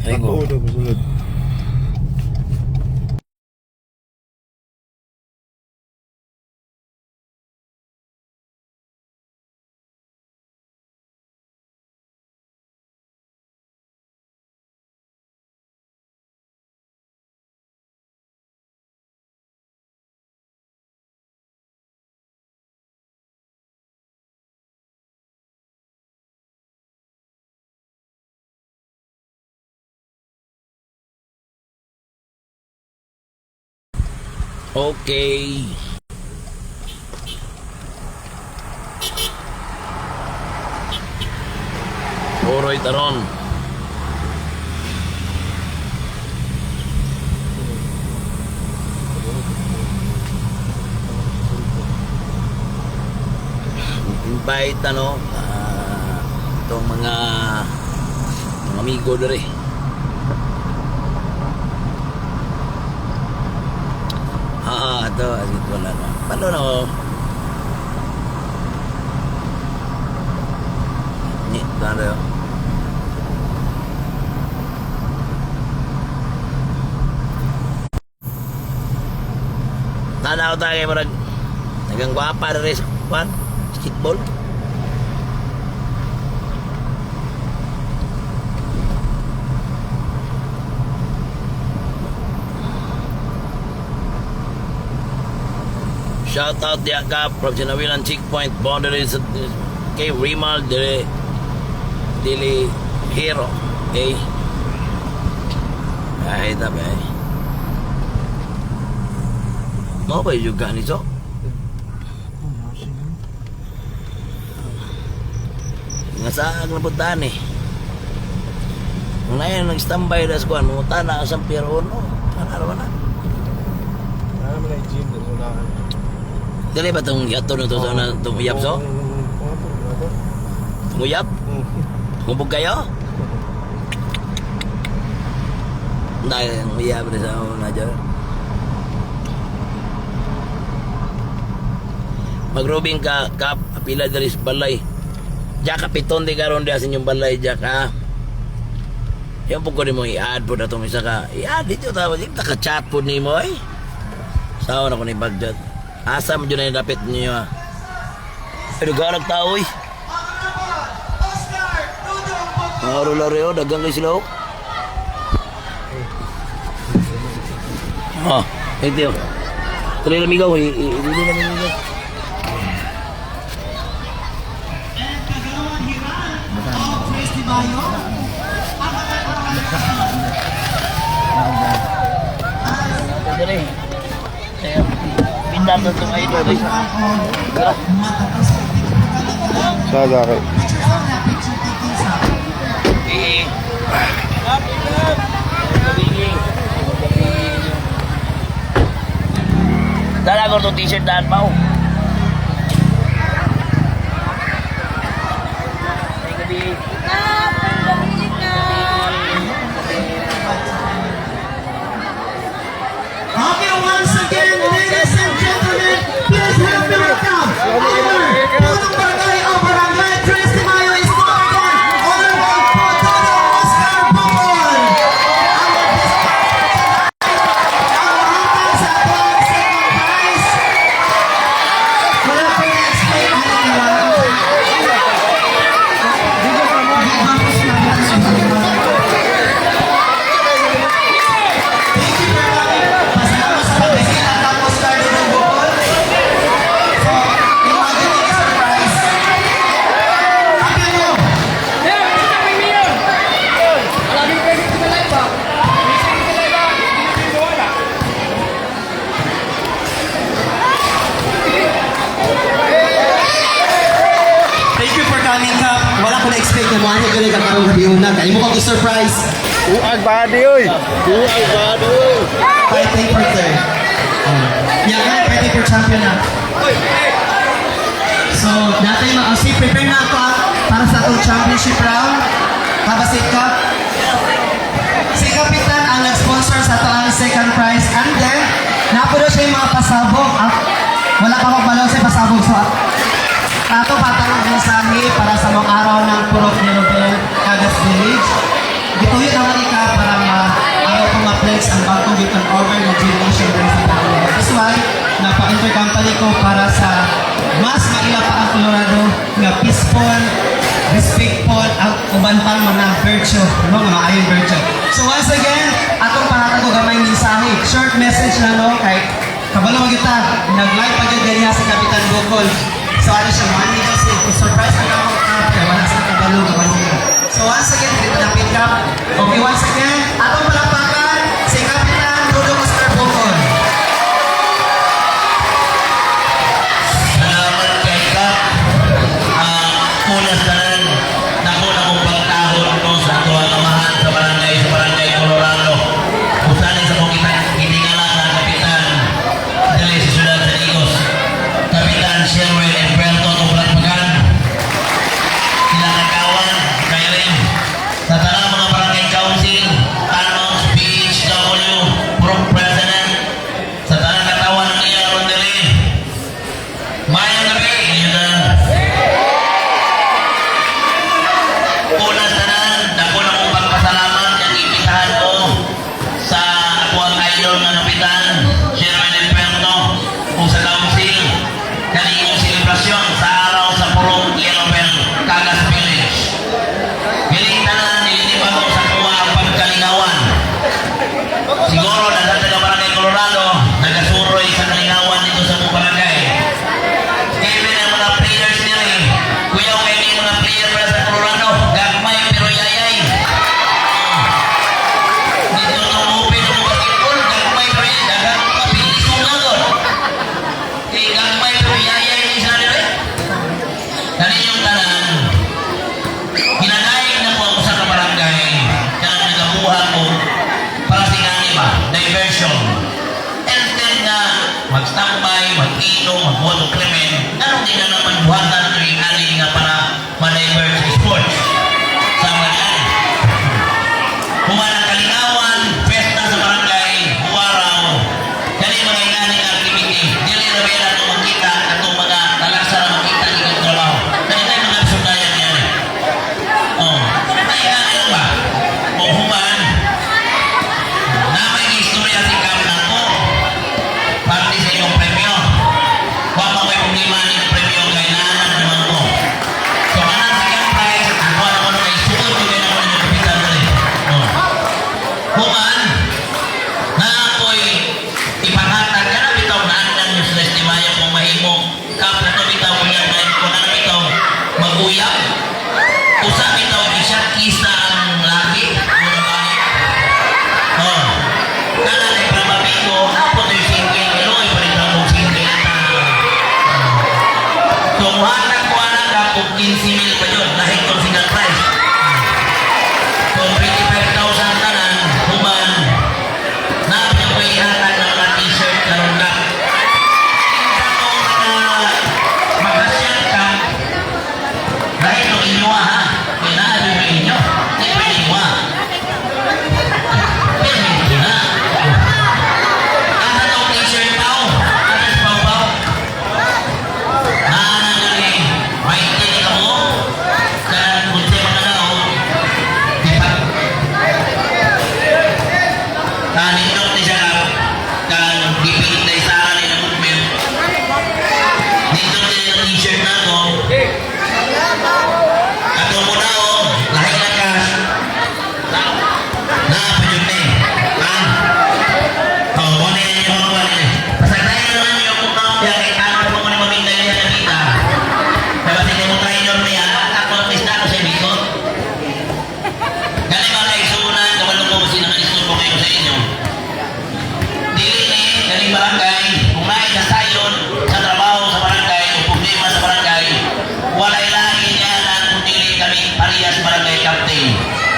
Ako Ayun. na kasunod. Okay. Oroy taron. Invite itong mga amigo dere. Ito asit wala na. Paano na oh? Ni, tanda yun. Tanda ko tayo marag nagang gwapa na rin sa kuwan, basketball. Shout out dia ka from Sinawilan Checkpoint boundaries kay Rimal Dili Hero. Okay. Ay tabi ay. Mau ba juga ni so? Ngasaag na puntahan eh. Ngayon nag-standby na sa kuwan, mungutan na sa Piero no. Ano na? Ano mo na yung gym? Dili ba itong yato na ito na itong uyap so? Itong uyap? Kumbog kayo? Dahil ang uyap rin sa una dyan. Magrubing ka, kap, pila dari sa balay. Diyak kapiton di karon di asin yung balay, diyak ha. Yung po ko rin mo i-add po na itong isa ka. I-add dito tapos, naka-chat po ni mo eh. Saan ako ni Bagdad? Asa mo dyan na yung dapit niyo ha? Pero galag tao eh. Mga rularo, dagang kayo sila oh. Ito yun. Tuloy lang ikaw, hindi lang ikaw. Ito rin. Pindan na itong idol. Sada kayo. Dala ko itong t-shirt daan pa oh. Okay, once again, ladies and gentlemen, please help me welcome our Punong Barangay o Barangay Tres de Mayo is Northern Honorable Potono Oscar Bungol. Ang sa atong second prize. Wala po na-explain ang naniwala. Kayo mo kong surprise. Uag body oy. Uag body oy. Fighting for third. Yan nga, fighting for champion na. So, dati prepare na ako para sa itong championship round. Kabasit Cup. Si Kapitan ang nag-sponsor sa ito ang second prize. And then, napuno siya yung mga pasabog. Wala pa magbalaw sa pasabog. So, ato patanong mensahe para sa mga araw ng Purok ni Robel Cagas Village. Gituyo naman ika para Colorado nga peaceful, respectful, ang uban pang mga virtue, no? Mga ayong virtue. So once again, atong pahatag ko gamay mensahe, short message na no, kay kabalo kita, nag-live pa dyan ganyan sa Kapitan Bukol. So ano siya, money kasi, surprise na ako, kaya wala sa kabalo, kabalo. So once again, dito na pick up. Okay, once again, atong palakpakan, si Kapitan Dudong Oscar Bukol. Salamat kay Kap. Una sa nan, nako na kong pagtahon no, sa ato ang amahan sa barangay Colorado. Usanin sa kong kitingala na Kapitan dali sa Siyudad San Igos. Kapitan Sherwin Emperto ng Pagpagan. Kinakakawan, Kairin. Sa tanang mga barangay council, Tanong, PHW, Purong President. Sa tanang katawan ng iya Rondelin. Mayang gabi, yun na. Una sa nan, dako na kong pagpasalamat yung ipitahan ko sa ako ang idol na Kapitan Sherwin Emperto kung sa council kaniyong selebrasyon sa araw sa Purong Yellow Bell, Cagas Village. Galing tanan, nilinipan ko sa kuha ang pagkalingawan. Siguro na sa taga barangay Colorado, nagasuroy sa kalingawan dito sa mga barangay. Even ang mga players niya eh. Kuya, kayo yung mga player para sa Colorado. Gagmay pero yayay. Dito tumupin ng basketball. Gagmay pero yayay. Dagang mabilis mo nga doon. Eh, gagmay pero yayay ni sila nila eh. Dali yung tanan. Ginanayin na po ako sa kabarangay. Kaya nagabuha ko para sinani ba? Diversion. And then na mag-standby, mag-inom, mag-wato krimen, anong di na naman buhatan tuwing alin nga para ma-divert sa sports. Sama yan. Kumanang kalingawan, festa sa barangay, buwaraw, kani mga inaning activity, dili na may nato magkita, atong mga talasa na makita ikong trabaho. Kani tayo mga sundayan yan. Oh, ay inaning ba? O human, na may istorya si Kamnan ko, parte sa iyong premyo. Huwag mo may problema ng premyo kay naanan naman ko. So, anong second prize, ako na ko nung isuod ko kayo na ko ninyo kapitan na rin. Human, na ako'y ipanghatag ka na bitaw na andan nyo sa estimaya kung mahimo. Kapag na bitaw ko yan, kung ano bitaw mag-uyap. Usa bitaw, isya kisa ang laki. Oh, kana na ipamabigo, ako na yung single, pero ipalit akong single na. So, muhatag ko anak ako, 15,000 pa yun, lahit kong single price. So, 25,000 tanan, human, napin ko ihatag ng mga t-shirt na ronda. Sa magkasyan ka, lahit kong inyo ha, kinaali mo inyo, hindi pa inyo ha.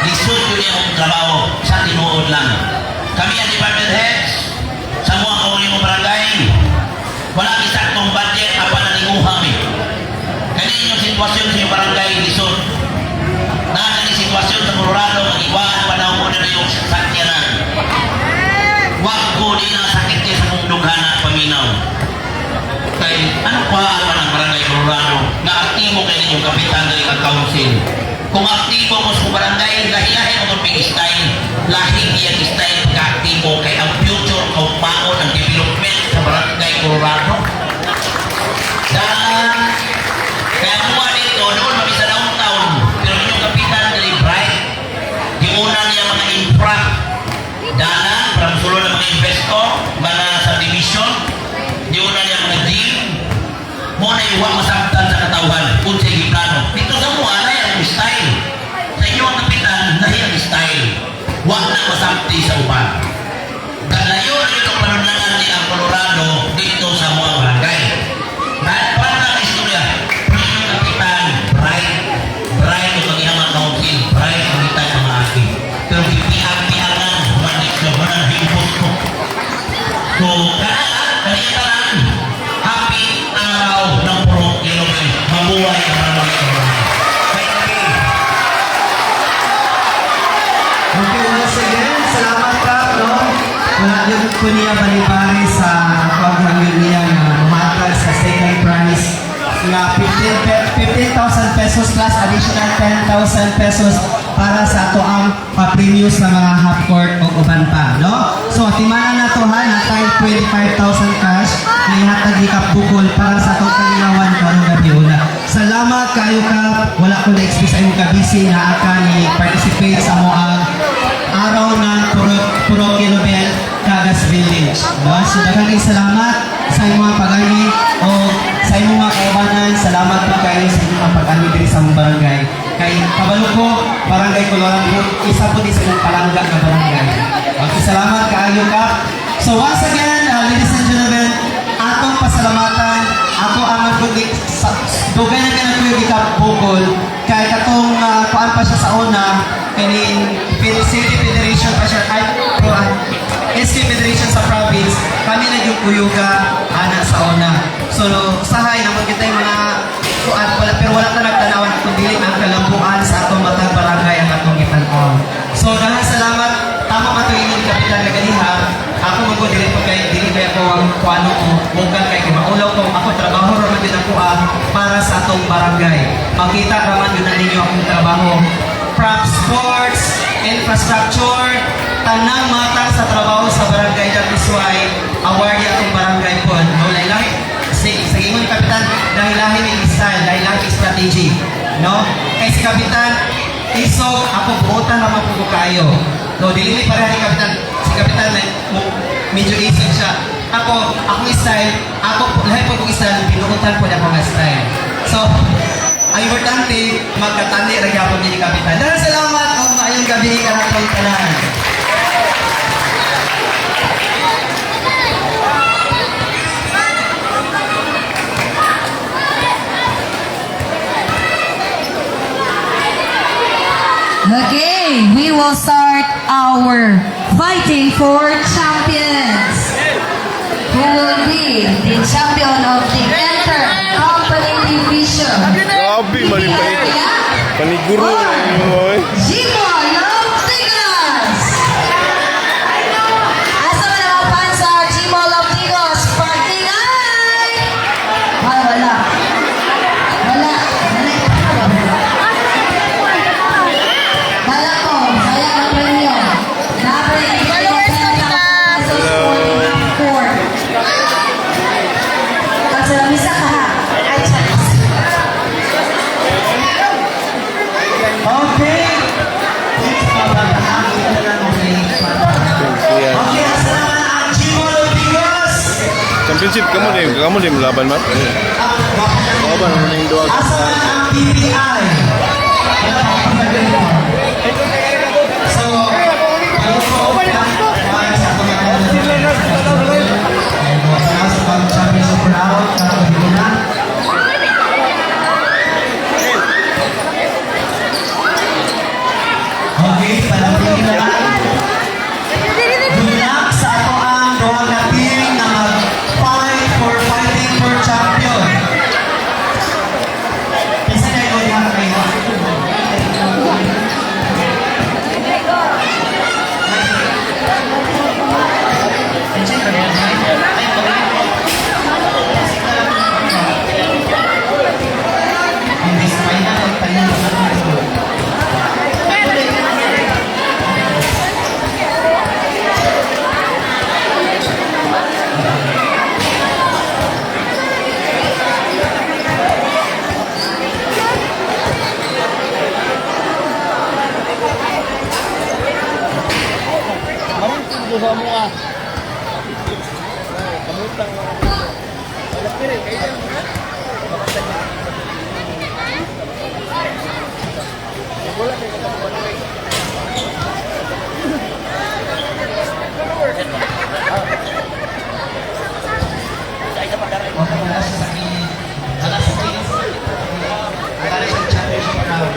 Lisod yun yung trabaho sa tinuod lang. Kami ang department heads sa mga kauli mo barangay. Wala isaktong budget apa na ninguhang eh. Kani yung sitwasyon sa yung barangay lisod. Nakakani sitwasyon sa Colorado ang iwaan panahon mo na yung sakyanan. Wag ko din ang sakit niya sa mong dughana paminaw. Kay ano pa ang barangay Colorado na aktibo kayo ninyong kapitan ng council. Kung aktibo mo sa barangay, lahi-lahi mo itong style, lahi yan style pagka-aktibo kay ang future o paon ang development sa barangay Colorado. Dahil masamti sa uban. Dalayo ito panunangan ni ang Colorado dito sa mga barangay. Para ng istorya, yung kapitan, bright ito ang iyang council, bright ang kita ng mga aking. Pero pipiang-piangan, manik na ba na hibot ko. So, kanina lang, happy araw ng Purok Ilocos, mabuhay ang mga mga. Okay, once again, salamat ka, no? Wala yung ko niya balibari sa pag-hangil niya na matag sa second prize na 15,000 pesos plus additional 10,000 pesos para sa ato ang pa-premium sa mga half court o uban pa, no? So, timanan na to ha, natay 25,000 cash na ihatag ni Kap Bukol para sa atong kalinawan karong gabi una. Salamat kayo Kap, wala ko na-expect sa inyong kabisi na akan i-participate sa mo ang araw ng Purok Ilocos Cagas Village. No? So, daghang salamat sa inyong mga pag-ani o sa inyong mga kaibanan. Salamat po kayo sa inyong mga pag-ani diri sa mong barangay. Kay kabalo ko, barangay Colorado, isa po din sa inyong palangga na barangay. Okay, salamat kaayo ka. So once again, ladies and gentlemen, atong pasalamatan, ako ang magbudik sa dugay na kinatuyo kita Bukol, kay katong kuan pa siya sa una, kaning City Federation pa siya, ay, SK Federation sa province, kami nag-uyuga ana sa una. So, sahay naman kita yung mga kuan, pero wala ka nagtanawan kung dili ang kalambuan sa atong matang barangay ang atong gitan-on. So, dahil salamat, tama matuingin kapitan kaganiha, ako magdili po kay dili kay ako ang kuano ko, bukan kay maulaw ko, ako trabaho raman din ako para sa atong barangay. Makita raman yun na ninyo akong trabaho. From sports, infrastructure, tanang matang sa trabaho sa barangay, that is why award atong barangay po. No, lahi sa ingon kapitan, dahil lahi ni style, dahil lahi strategy. No? Kay si kapitan, isog, ako buotan naman po kayo. No, dili ni pareha ni kapitan. Si kapitan, medyo isog siya. Ako style, lahi po kong style, pinuutan po na akong style. So, ang importante, magkatani rin yapon ni kapitan. Dahil salamat, kung maayong gabi ka na itong tanan. Okay, we will start our fighting for champions. Who will be the champion of the inter-company division? Grabe, malipait. Paniguro na yun, oy. Jimo Love Tigos! Asa man ang fans sa Jimo Love Tigos? Partingay! Wala. Wala ko, sayang ang premyo. Dapat i-premyo sa court. Kasi lamisa ka ha. Okay. Okay, asalamat ang Jimolo Tigos. Championship, kamu din laban, Mat? Laban naman yung doon. Asalamat ang PPI. So, championship round, okay, palapin na lang. Dunak sa ato ang doang na team na mag-fight for fighting for champion. Pisa na ikaw diha kayo. Hindi sa na magtayo sa Wala siya sa kilid. Wala sa kilid. Wala siya championship round.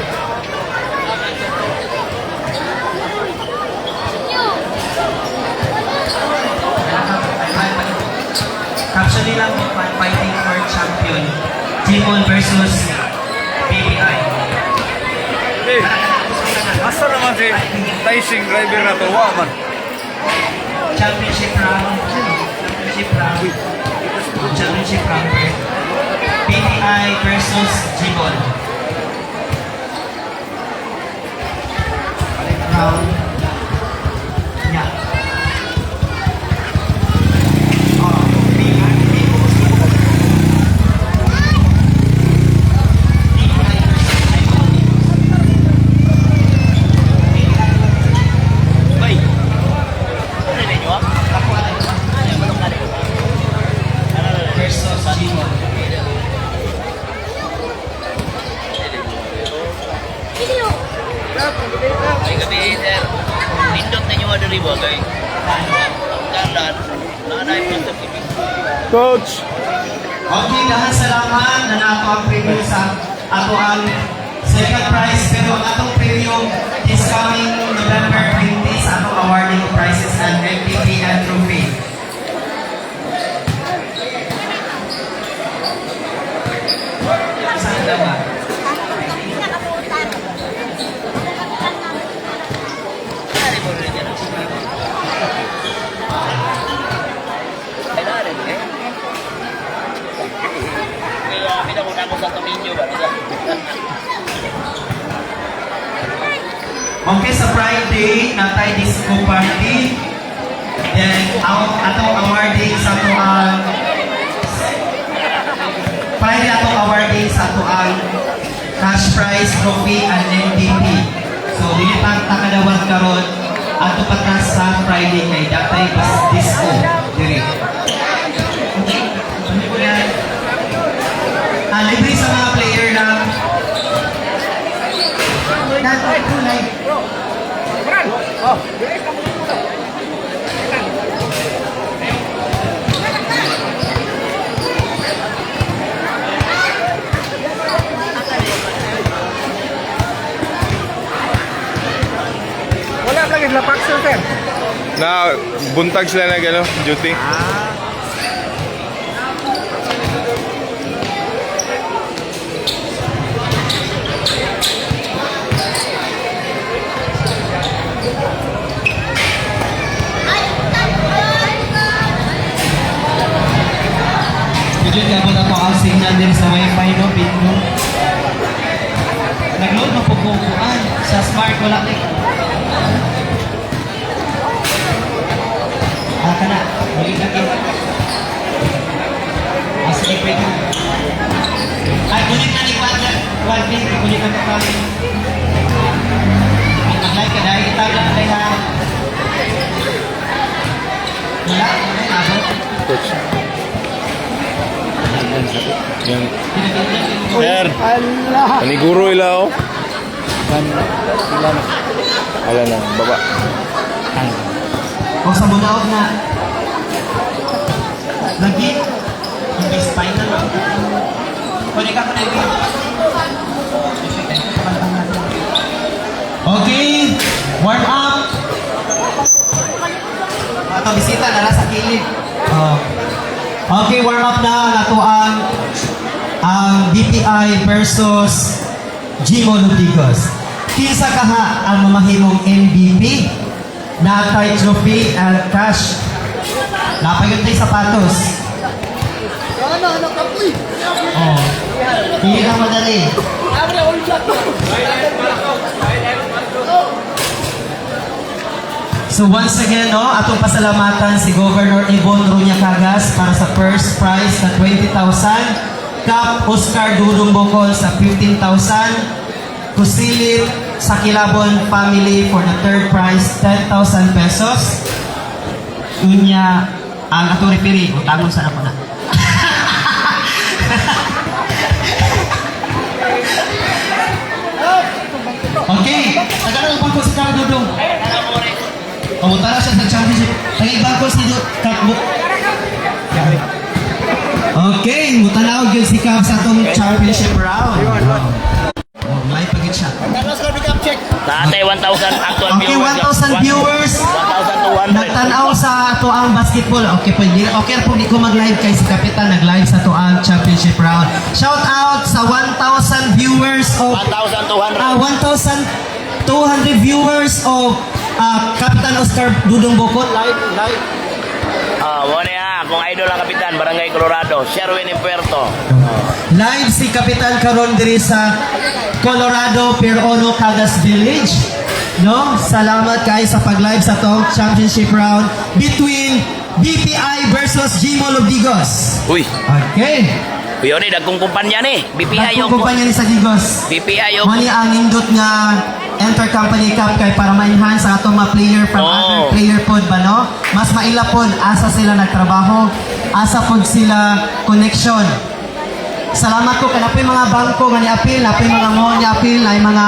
Caption nila fighting for champion. Jimon versus BBI. Eh, asa naman si Taising driver na to? Wa man. Championship round. Championship round. Championship round. BBI versus Jimon. Round. Yeah. Oh, BBI versus Jimon. Bay. Ano rin nyo? Ano yung manong kali? Versus Jimon. Ay gabi, sir. Nindot na nyo ano rin mo, kay Kalan. Nanay po sa TV. Coach! Okay, dahil salamat na nato ang preview sa ato ang second prize, pero ang atong preview is coming November 20 sa atong awarding prizes and MVP and trophy. Saan naman? Nanay mo rin yan. Ay, nanay mo eh. Kaya pinamuna ko sa Tominyo ba? Okay, sa Friday, natay disco party. Then, atong awarding sa ato ang Friday atong awarding sa ato ang cash prize, trophy, and MVP. So, dilipang takadawat karon ato patas sa Friday kay datay disco diri. Okay? Ano po yan? Libre sa mga player lang. Dato kulay. Wala lagi sila Paxel, sir. Na buntag sila na gano, duty. Medyo gabon ako ang signal din sa wifi, no? Bingo. Nag-load na pagkukuan. Sa smart, wala na. Ka na. Balik na kayo. Sige, pwede. Ay, kulit na ni Kwadra. Kwadra, kulit na ka kami. Nag-like ka dahil itag lang tayo na. Wala? Abot? Coach. Yan. Sir, Allah. paniguro ila oh. Ala na, baba. O sa munaog na. Lagi. Hindi spinal. Kunin ka pa na yung okay. Warm up. Ito, bisita na nasa kilid. Okay, warm up na. Nato ang DPI versus Jimon Lubdigos. Kinsa kaha ang mamahimong MVP na tie trophy and cash. Napayon tayo sapatos. Ano ka po? Oh. Hindi na madali. So once again, no, atong pasalamatan si Governor Yvonne Runya Cagas para sa first prize na 20,000. Cap Oscar Dudong Bocol sa 15,000. Kusilit sa Kilabon family for the third prize, 10,000 pesos. Unya, ang ato referi, utangon sa ako na. Okay, nagkaroon pa ko si Carl Dudong. Pumunta na siya sa championship. Nag-ibang ko si Kapbo. Okay, mutanawag yun si Cap sa itong championship round. Oh, may pagit siya. Tatay 1,000 actual Okay, viewers. 1,000 viewers. 1,200. Nagtanaw sa ato ang basketball. Okay po, okay po di ko mag-live kay si Kapitan nag-live sa ato ang championship round. Shout out sa 1,000 viewers of 1,200. 1,200 viewers of Kapitan Oscar Dudong Bokot. Live. Muna ya, kung idol ang kapitan, Barangay Colorado, Sherwin Puerto. Live si Kapitan karon diri sa Colorado Perono Cagas Village. No? Salamat kay sa pag-live sa tong championship round between BPI versus Gmall of Digos. Uy, Okay. yun ni, dagkong kumpanya ni. BPI yung Kumpanya ni sa Digos. BPI yung Mali ang indot nga Enter-Company Cup kay para ma-enhance sa atong mga player from Oh. other player pod ba no? Mas maila pod asa sila nagtrabaho, asa pod sila connection. Salamat ko kanapay mga bangko nga ni-appeal, napay mga mo ni-appeal, na mga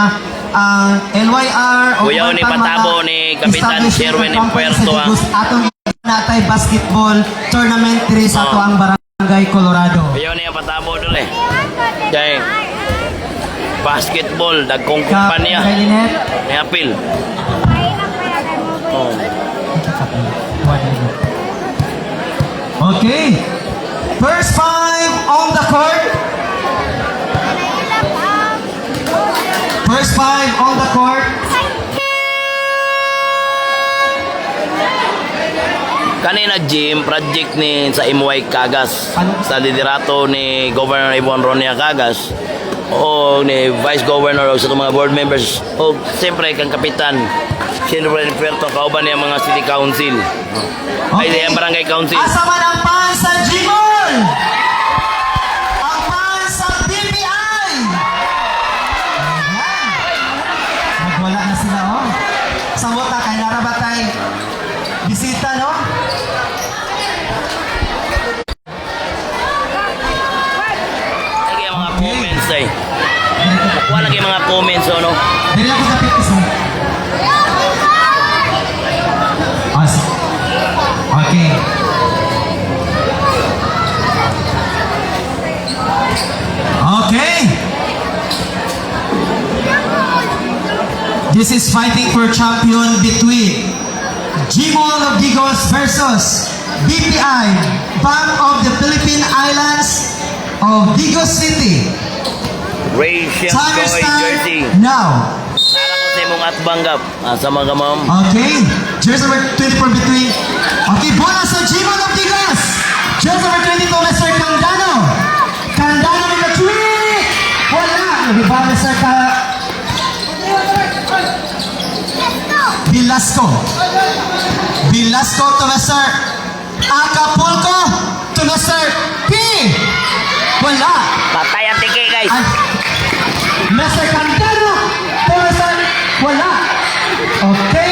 LYR o Kuya ni patabo ni Kapitan Sherwin Puerto ang atong natay basketball tournament diri sa ato ang Barangay Colorado. Ayaw niya patabo doon eh. Kaya basketball, dagkong Kay kumpanya. Linet. May apil. Oh. Okay. First five on the court. First five on the court. Kanina Jim, project ni sa MY Cagas. Sa liderato ni Governor Ibon Ronia Cagas. O ni Vice Governor o sa mga board members. O siyempre kang kapitan. Siyempre Puerto, kauban niya mga city council. Ay, yung barangay council. Asa man ang pan sa Gmall? Ang pan sa BPI. Ayan. Nagwala na sila, oh. Sa wata, kay narabatay. Bisita, no? Lagi ang mga comments ay. Wala lagi mga comments o no? Dili ako sa pitis, oh. Okay. Okay. This is fighting for champion between Gmall of Digos versus BPI, Bank of the Philippine Islands of Digos City. Rachel Time Joy Jersey. start now. Nara ko sa imong atbanggap. Sa mga ma'am. Okay. Jersey number 24 between. Okay, bola sa Gmall of Digos. Jersey number 22, Mr. Candano. Candano with the trick. Wala. Nabiba, Mr. Velasco. Velasco to Mr. Acapulco to Mr. P. Wala. Patay ang tiki guys. Ay, Mr. Candano to Mr. Wala. Okay.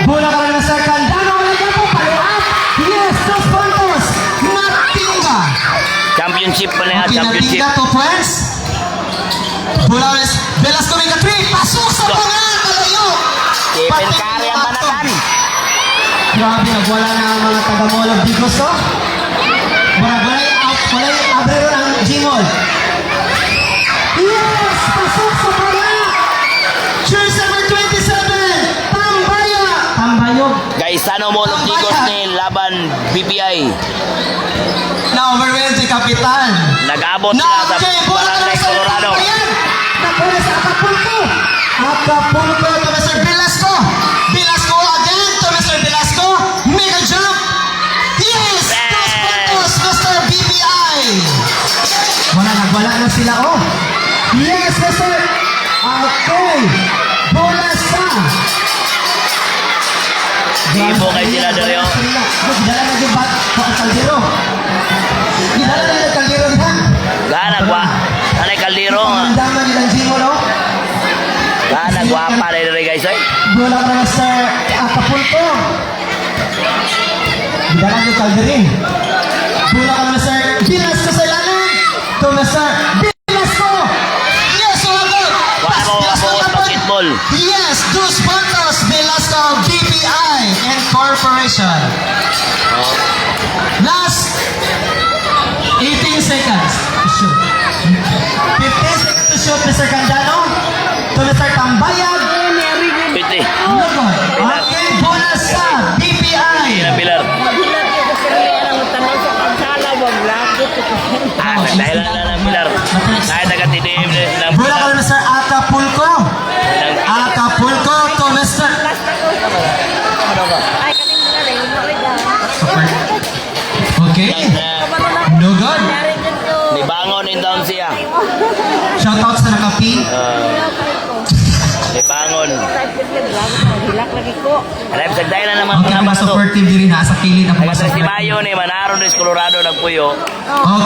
Bola ka na Mr. Candano. Wala ka po. Follow up. Yes, 2 puntos. Natinga. Championship pa na Okay, championship. natinga to friends. Bola ulit. Velasco may ka-3. Pasok sa pangal. Kalayo. Stephen Curry ang manatan. Grabe, wala na ang mga taga-mall of Digos, oh. Walay abrero ang Gmall. Yes! Pasok sa pangal. Cheers number 27. Tambayog. Guys, ano mo ng Digos ni Laban BPI. Na-overwhelmed si Kapitan. Nag-abot sila sa Barangay Colorado. Nakuha sa Acapulco. Acapulco to Mr. Velasco. Velasco again to Mr. Velasco. Mega jump. Yes! Dos puntos, Mr. BPI. Wala na sila, oh. Yes, Mr. Okay. Bola sa. Ibo kay sila dali, oh. Gidala na yung bat. Kaldero. Gidala na yung kaldero diha. Gana gwa. Anay kaldero nga. Pandaman nilang Gmall, oh. Gana gwapa na rin guys ay. Bola ka na sa Acapulco. Gidala yung kaldero. Bola ka na sa Velasco sa ilalim. To Mr. Velasco. Yes, umabot. Wala mo kabuot basketball. Yes, 2 puntos. Velasco, BPI. Corporation. Oh. Last 18 seconds to shoot. 15 seconds to shoot, Mr. Candano. To Mr. Tambayag. Piti. Lugod. Okay, bonus sa BPI. Pilar. Ah, dahil na ng Pilar. Kahit taga-tidim ng Bola ko Mr. Acapulco. Acapulco to Mr. Okay. Lugod. Ni bangon in down siya. Shoutouts na nakapi. Ni bangon. Alam sa dahil na naman Okay, mga mga bato. supportive diri na sa kilid ako Taga mga sa supportive. Tibayo ni Manaron des Colorado nagpuyo.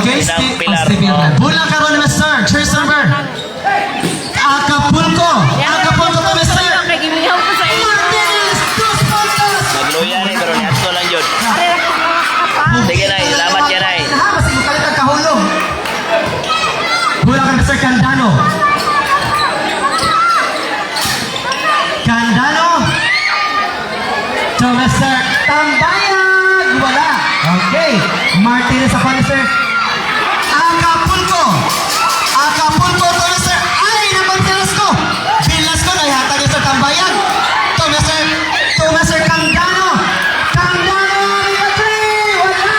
Okay, Pinang Steve. Pilar. Bola karon ni Mr. Cheers number. Acapulco. Acapulco to Mr. Martinez. Dos puntos. Nagluya ni pero niadto lang yun. Sige na, salamat yan ay. Ha, basta mo kalit ang kahulog. Bola kay Mr. Candano. Candano. To Mr. Tambayag. Wala. Okay. Martinez ako ni Mr. Acapulco. Acapulco to Mr. Ay, naman Velasco. Velasco na yata ni Mr. Tambayag. To Mr. Candano. Candano. Wala.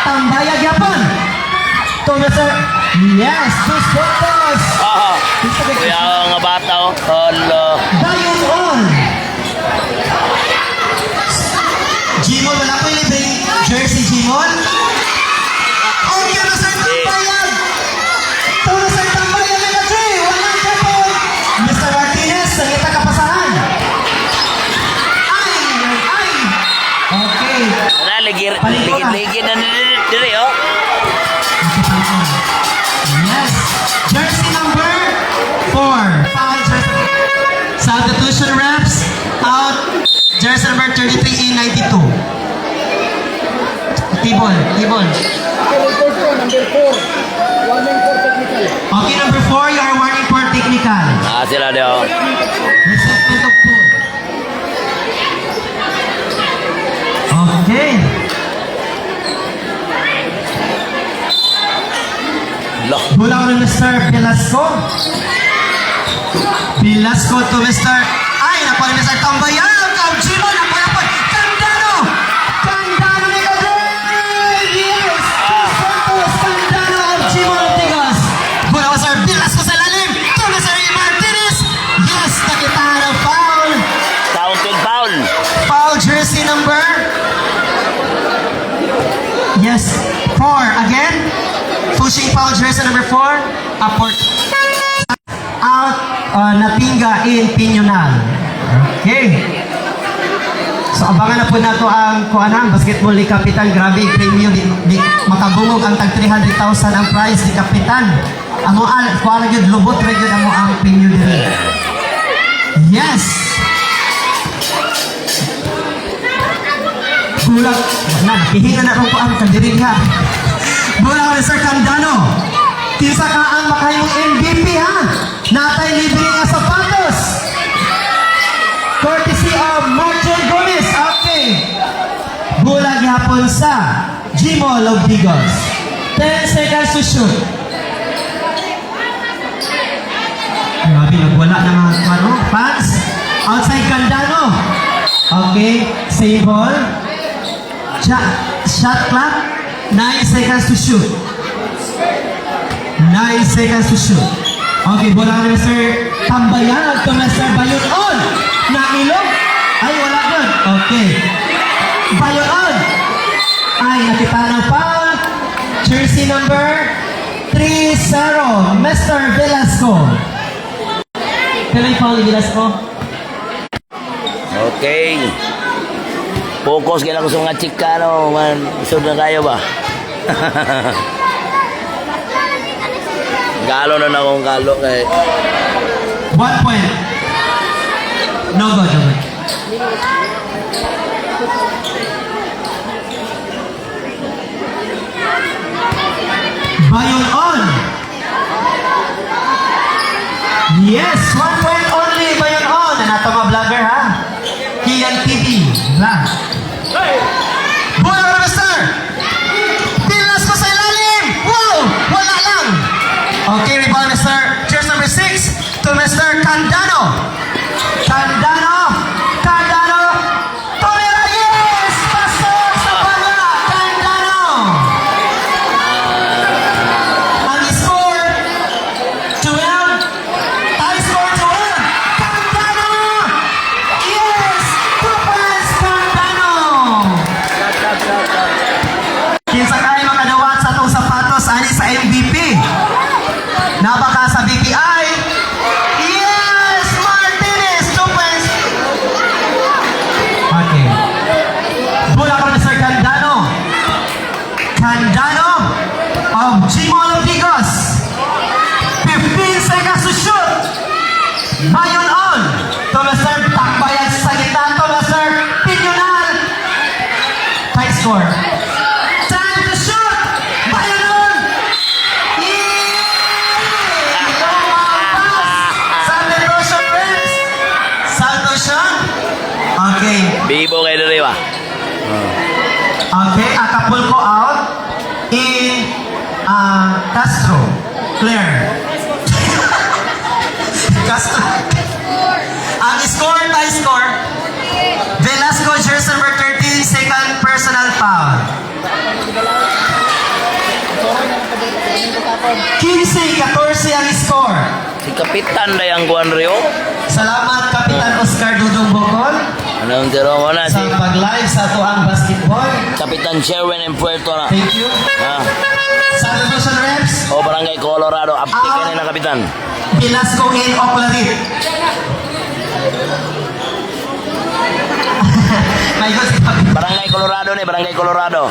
Tambayag yapon. To Mr. Yes, dos puntos. Oo. Kuya nga bata oh. Hello. Dayon on. Jimon, wala ko yung libreng jersey, Jimon. Okay, Mr. Tambayag. To Mr. Tambayag na Jay. Walang kapon. Mr. Martinez, salita kapasahan. Ay. Okay. Wala, ligid na diri oh. Yes. Jersey number 4. Foul jersey. Substitution reps out. Jersey number 33A92. Tibon. Okay, number 4, you are warning for technical. Ah, sila daw. Reset of pool. Okay. Lo. Bola ko ni Mr. Velasco. Velasco to Mr. Ay, napo ni Mr. Tambayag. Jimon, napo. Candano ni Kadre. Yes. Santos, Candano of Jimon Ortigas. Bola ko Mr. Velasco sa lalim. To Mr. Martinez. Yes, nakita ng foul. Counted foul. Foul jersey number. Yes, 4 again. Pushing foul jersey number 4. Apport. Out. Napinga in Piñonal. Okay. So abangan na po nato ang kuanang basketball ni Kapitan. Grabe premium di makabungog ang tag 300,000 ang prize ni Kapitan. Amo al kuan gyud lubot ra gyud amo ang premium diri. Yes. Bulag na pihinga na ron ko ang kandiri ha. Bulag Sir Candano. Tisa ka ang makayong MVP ha. Natay libre nga sapatos. Courtesy of Martin Gomez. Okay. Bulag hapon sa Jimo Lobdigos. 10 seconds to shoot. Grabe, nagwala na mga fans. Outside Candano. Okay. Save ball. Shot clock. 9 seconds to shoot. 9 seconds to shoot. Okay, bola ka ni Mr. Tambayag to Mr. Bayon on. Nailog. Ay, wala doon. Okay. Bayon on. Ay, nakita ng foul. Jersey number 3-0. Mr. Velasco. Kailan yung foul ni Velasco? Okay. Focus kaya ako sa mga chika, no? Man, isod na kayo ba? Galo na akong galo kay... 1 point. No good, no good. Bayon on. Yes, 1 point only. Bayon on. Nato mga vlogger ha. Kian TV. Vlog. score. Time to shoot! Bayanon! Salvation Reps! Salvation? Okay. Bibo kayo dali ba? Okay, Acapulco out in Castro. Claire. Castro. Ang score, tie score. Velasco, jersey number 13, second personal foul. 15-14 ang score. Si Kapitan na yung Juan Rio. Salamat, Kapitan Oscar Dudong Bocol, Anong tiro mo na? Si sa pag-live sa tuang basketball. Kapitan Sherwin in Puerto na. Thank you. Ah. Salvation Reps, O Barangay Colorado. Apti ka na Kapitan. Velasco in Oclarit. My God, si Kapitan. Barangay Colorado ni, Barangay Colorado.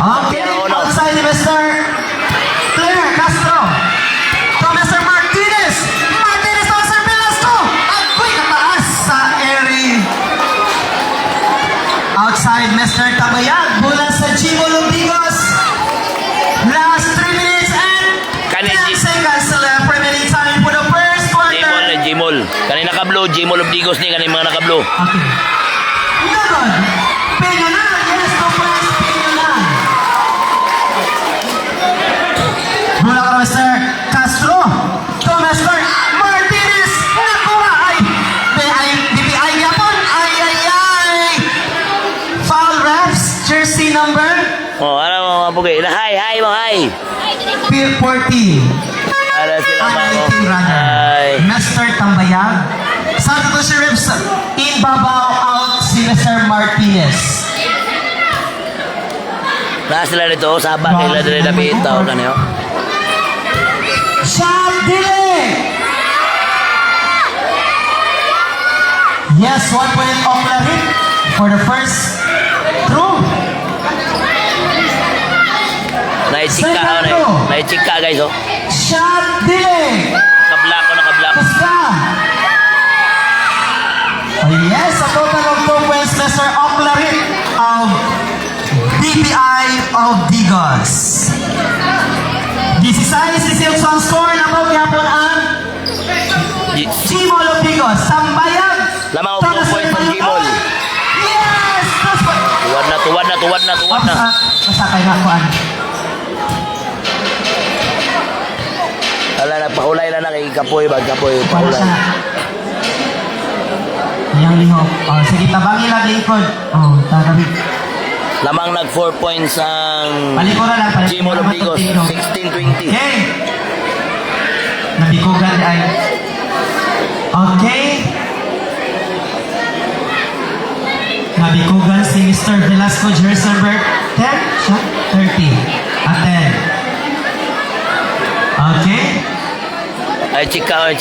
Okay, outside ni Mr. Claire Castro. To Mr. Martinez. Martinez to Mr. Velasco. Agoy, kataas sa area. Outside Mr. Tabayag. Bulan sa Chivo Lumbigos. Last 3 minutes and Kani, 10 seconds left. Remaining time for the first Jimol na quarter. Jimol. Kani nakablo, Jimol of Digos ni, kani mga nakablo. Okay. Ganon. Penyo na. Yes, no points. Penyo na. Mula ka Mr. Castro. To Mr. Martinez. Nakuha. DPI yapon. Foul refs. Jersey number Oh, ano mo mga pugay? Hi mo, hi. 14. Ano sila mga mo? 18 rather. Hi. Mr. Tambayag. Santo si refs. In babaw out si Mr. Martinez. Nasa sila dito, sabak ila dili na bitaw kanyo. Shot delay! Yes, 1 point Oclarit for the first throw. Naichika, naichika guys, oh. Shot delay! Nakablak ko, nakablak. Basta! Oh, yes, a total of 2 points, Mr. Oclarit of BPI of Digos. 16 si Silson score na po yapon ang Jimol of Digos. Tambayag! Lamang og 2 points ang Jimol. Yes! That's what... Tuwad na. Masakay na kuan. Ala, nagpaulay na kay Kapoy, kapoy, Wala paulay. siya. Yang lihok. Oh, sige, tabangi lang lingkod. Oh, tatabi. Lamang nag 4 points ang Palikuran lang, palikuran. Jimol of Digos, 16-20. Okay. Nabikugan ay. Okay. Nabikugan si Mr. Velasco, jersey number 10, shot 30. At 10. Okay. Ay, chika.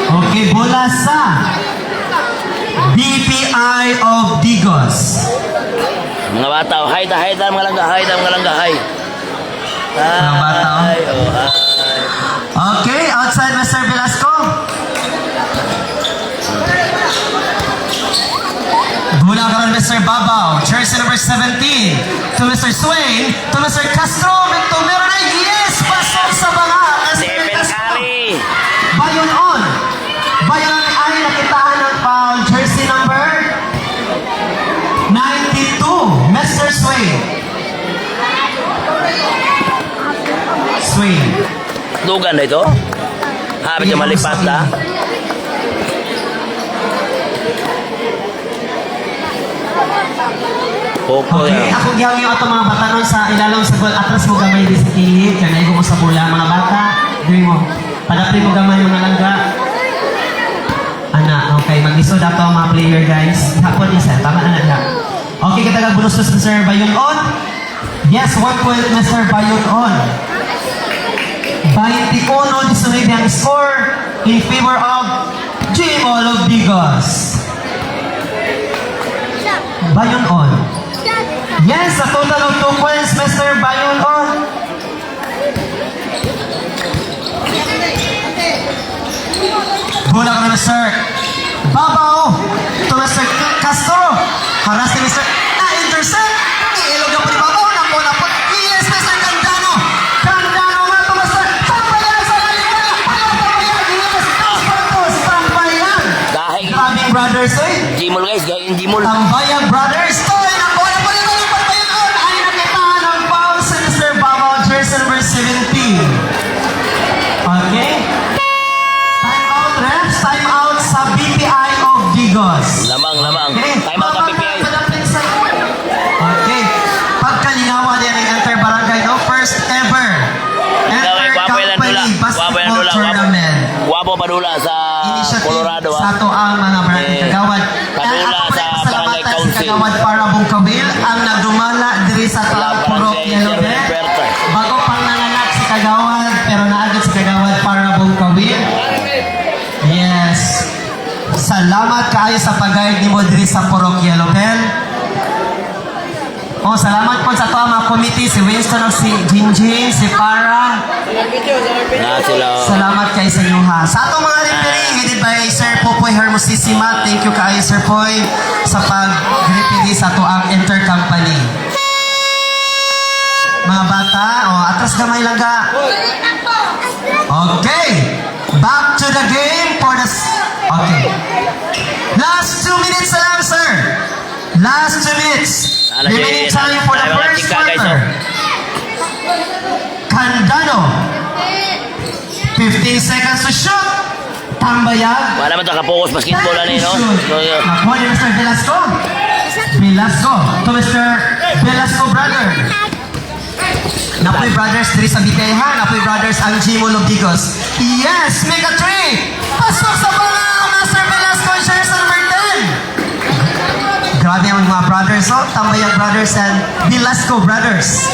Okay, bola sa BPI of Digos. Mga bata, oh, hi, mga langga, hi. Mga bata, oh. Hi, oh, hi. Okay, outside Mr. Velasco. Bola ka rin Mr. Babaw, jersey number 17. To Mr. Swain, to Mr. Castro, to meron na yes, pasok sa banga. Stephen Curry. Bayon on. Bayon ay nakitaan ng foul, jersey number 92, Mr. Swain. Swain. Dugan na ito. Habit yung malipat na. Opo Okay, yan. ako gyang yung ato mga bata nun sa ilalong sa goal. Atras mo gamay di sa kilid. Kanay ko mo sa bula. Mga bata, gawin mo. Padapri mo gamay mga langga. Ana, okay. Mag-lisod ato ang mga player, guys. Hapon isa. Tama na lang. Okay, katagal bonus to Mr. Bayon on. Yes, 1 point Mr. Bayon on. 21-19 ang score in favor of Jimol of Digos. Bayon on. Yes, a total of 2 points, Mr. Bayon on. Bola ka na, Mr. Babaw to Mr. Haras ni Mr. Na-intercept. Iilog na po ni Babaw. Napo. Yes, Mr. Candano. Candano nga ito, Mr. Tambayan sa lalika. Tambayan. Yes. Tambayan. Dahil Grabing brothers, eh. Jimol guys, gayon Jimol. Tambayan brothers. Toy, napo na po nito yung pagbayon. Ay nakita ng foul si Mr. Babaw, jersey number 17. Okay. Time out, refs. Time out sa BPI of Digos. Lamang. Okay. Time out ang PPI. Okay. Pagkalinawa din ang Enter Barangay, no? First ever Enter Guwapo yan ang dula. Company Basketball Tournament. Guwapo padula sa Initiative Colorado sa to ang mga barangay kagawad. Padula sa Barangay Si Council. Kagawad para Bungkawil ang nagdumala diri sa Wala taong pa Purok si Yellow Sir Roberto. Bago pang nanganak si Kagawad, pero naagad si Kagawad para Bungkawil. Yes. Salamat kayo sa pag-guide ni mo diri sa Purok Yellow Bell. Oh, salamat po sa to ang mga committee, si Winston, si Jinjing, si Para. Na sila. Salamat kayo sa inyo ha. Sa atong mga referee, headed by Sir Popoy Hermosissima. Thank you kayo Sir Poy sa pag-referee sa to ang Intercompany. Mga bata, atras gamay lang ka. Okay. Back to the game for the... Okay. Last 2 minutes na lang, sir. Last 2 minutes. Remaining time for the first quarter. Candano. 15 seconds to shoot. Tambayag. Wala man ito kapokus basketball ano no? So, Nakuha ni Mr. Velasco. Velasco. To Mr. Velasco brother. Napoy brothers, 3 sa Biteha. Napoy brothers, ang Jimo Lobigos. Yes, make a 3. Pasok sa mga Master Velasco, jersey number 10. Grabe ang mga brothers, oh. Tambayag brothers and Velasco brothers.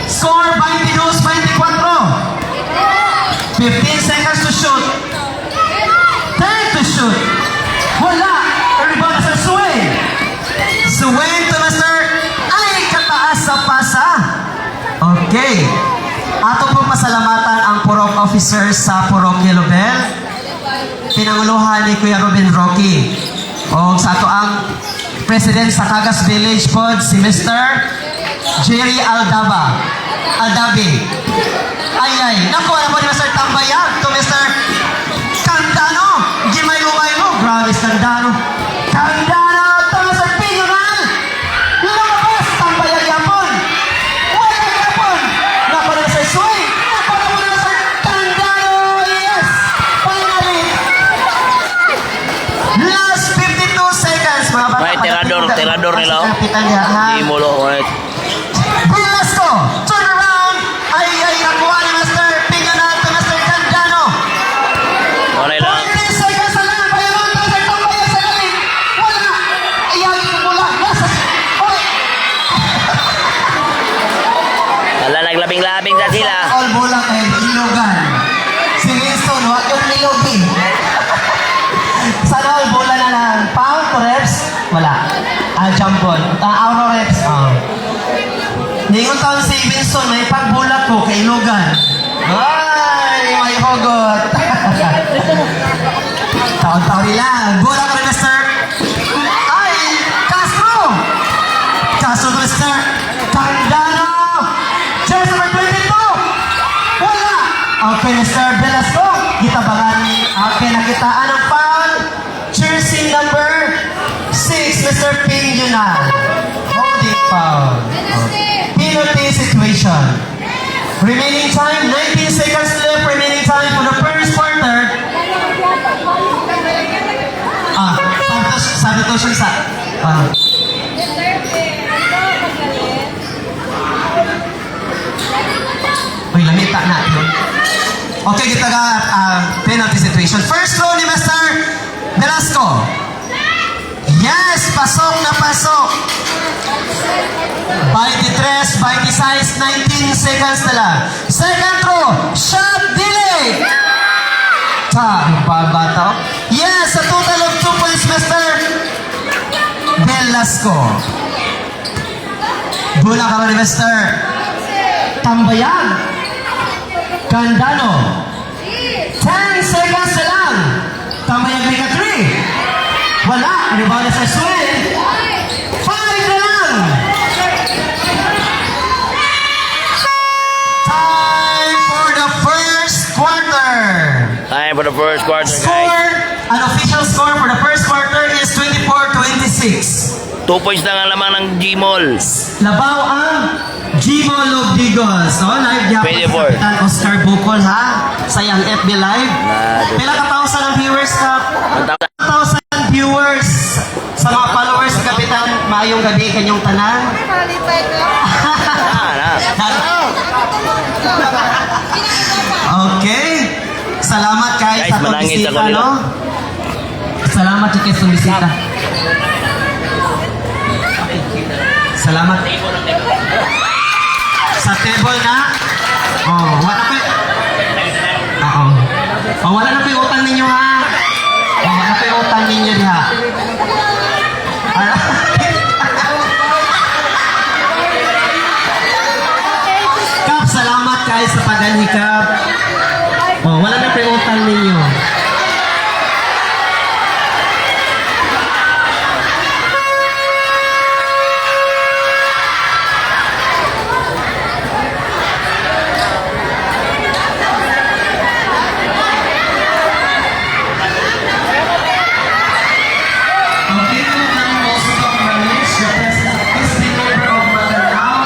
Score 22-24. 15 seconds to shoot. 10 to shoot. Wala. Rebound sa Swing. Swing to Mr. Ay, kataas sa pasa. Okay. Ato po pasalamatan ang Purok officers sa Purok Yellow Bell. Pinanguluhan ni Kuya Robin Rocky. O sa ato ang President sa Cagas Village Pod, si Mr. Jerry Aldabi. Ay. Nakuha na po ni Mr. Tambayag to Mr. Candano. Gimay-lumay-lo. Grabe, Candano. Candano to Mr. Pinunal. Lumabas. Tambayag yapon. Wala yapon. Nakuha na Mr. Swing. Nakuha na po ni Mr. Candano. Yes. Finally. Last 52 seconds. Mga bata. May tirador nila. oh. Kapitan niya, ha? Jimol oh. Right. Velasco, turn around. Ay, nakuha ni Mr. Pinunal to Mr. Candano. Okay lang. 40 seconds na lang. Bayaran to Mr. Tambayag sa galing. Wala. Iyagin ko mula. Nasa... Oy. Wala naglabing-labing sa sila. All bola kay Ilogan. Si Winston, wag yung Ilogi. Sana all bola na lang. Pound to reps? Wala. Jampon. Auro reps. Ningon taon si Winston, may pagbola ko kay Ilogan. Ay, may hugot. Taon-taon nila. Bola ko rin, Mr. Ay, Castro. Castro to Mr. Candano. Jersey number 22. Wala. Okay, Mr. Velasco. Kita ba nga ni... Okay, nakitaan ang foul. Jersey number 6, Mr. Pinunal. Holding foul. Penalty situation. Remaining time, 19 seconds left. Remaining time for the first quarter. Substitution sa... Uy, lamita natin. Okay, kita ka penalty situation. First throw ni Mr. Velasco. Yes, pasok na pasok. 23, 26, 19 seconds na lang. Second throw, shot delay. Bata. Yes, a total of 2 points, Mr. Velasco. Bola ka rin, Mr. Tambayag. Candano. 10 seconds na lang. Tambayag may ka 3. Wala. Rebound sa swing. 5 na lang. Time for the first quarter. Time for the first quarter, guys. Score, an official score for the first quarter is 24-26. 2 points na nga lamang ng Gmall. Labaw ang Gmall of Digos. So, live yapon sa 24. Kapitan Oscar Bukol, ha? Sa iyang FB Live. Pila ka thousand ang viewers ka? 1,000 viewers sa mga followers sa Kapitan. Maayong gabi kanyong tanan. Okay. Salamat kay Guys, sa manangis tumbisita, ako nila. no? Salamat kay tumbisita. Salamat. Sa table na. Oh, wala pa. Oo. Oh, wala na pa yung utang ninyo, ha? Oh, wala pa yung utang ninyo, ha? Kap, salamat kayo sa pagani, Kap. Oh, wala na pa yung utang ninyo. Okay, now also to acknowledge the presence of visiting member of Matanao.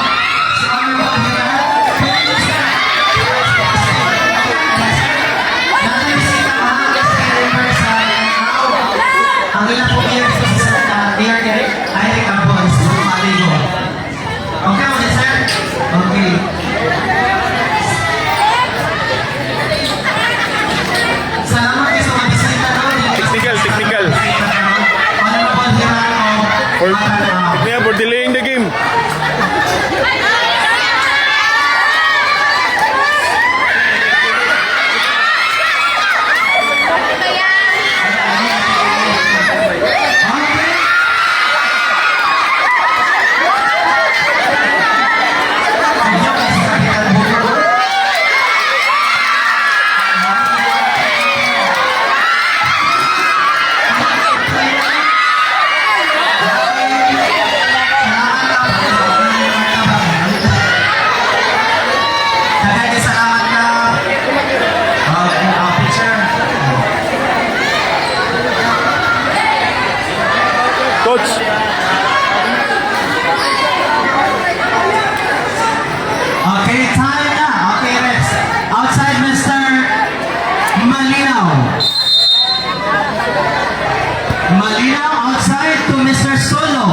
Si Honorable Hiran, please. Nakabisita ang mga visiting member sa Matanao. Ang ilang po kayo sa Mayor Eric Abons, Maligo. Okay, okay, sir? Okay. Salamat kayo sa mga bisita, no? Technical. Honorable Hiran of Matanao. Yeah, for delaying the game. Salamat ka. Picture. Coach. Okay, time na. Okay, refs. Outside, Mr. Malinaw. Malinaw, outside to Mr. Solo.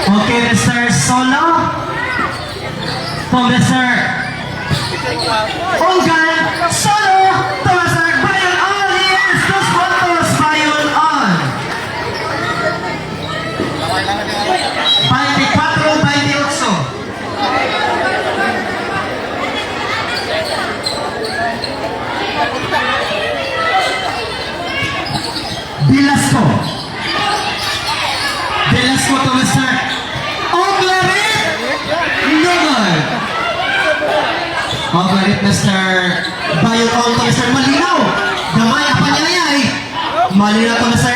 Okay, Mr. Solo. To Mr. Ongan Solo. To Mr. Bayon On. Yes, dos puntos, Bayon On. 24-28. Velasco. Velasco to Mr. Oglarit. No good. Oglarit, Mr. Bayon On to Mr. Malinaw. Gamay, apa niya ay. Malinaw to Mr.